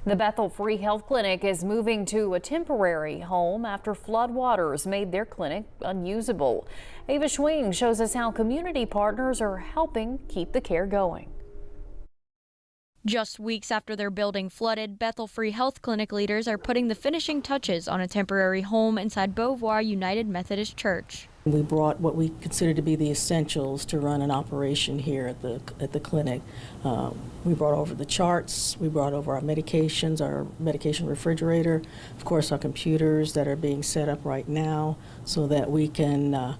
The Bethel Free Health Clinic is moving to a temporary home after floodwaters made their clinic unusable. Ava Schwing shows us how community partners are helping keep the care going. Just weeks after their building flooded, Bethel Free Health Clinic leaders are putting the finishing touches on a temporary home inside Beauvoir United Methodist Church. We brought what we consider to be the essentials to run an operation here at the clinic. We brought over the charts, we brought over our medications, our medication refrigerator, of course our computers that are being set up right now so that we can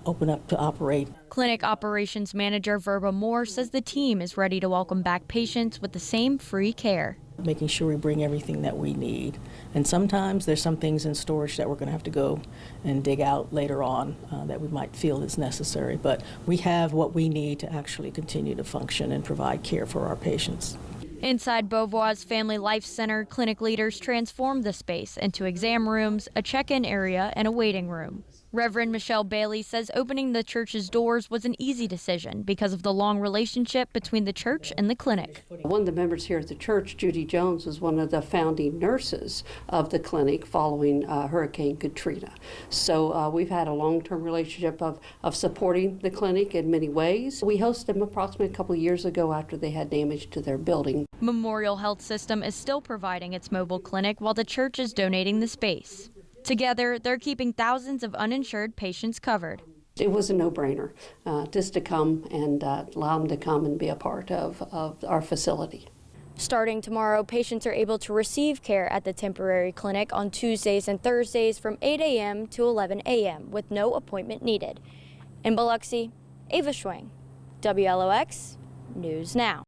open up to operate. Clinic operations manager Verba Moore says the team is ready to welcome back patients with the same free care. Making sure we bring everything that we need. And sometimes there's some things in storage that we're going to have to go and dig out later on that we might feel is necessary. But we have what we need to actually continue to function and provide care for our patients. Inside Beauvoir's Family Life Center, clinic leaders transformed the space into exam rooms, a check-in area, and a waiting room. Reverend Michelle Bailey says opening the church's doors was an easy decision because of the long relationship between the church and the clinic. One of the members here at the church, Judy Jones, was one of the founding nurses of the clinic following Hurricane Katrina. So we've had a long-term relationship of supporting the clinic in many ways. We hosted them approximately a couple of years ago after they had damage to their building. Memorial Health System is still providing its mobile clinic while the church is donating the space. Together, they're keeping thousands of uninsured patients covered. It was a no-brainer just to come and allow them to come and be a part of our facility. Starting tomorrow, patients are able to receive care at the temporary clinic on Tuesdays and Thursdays from 8 a.m. to 11 a.m. with no appointment needed. In Biloxi, Ava Schwing, WLOX News Now.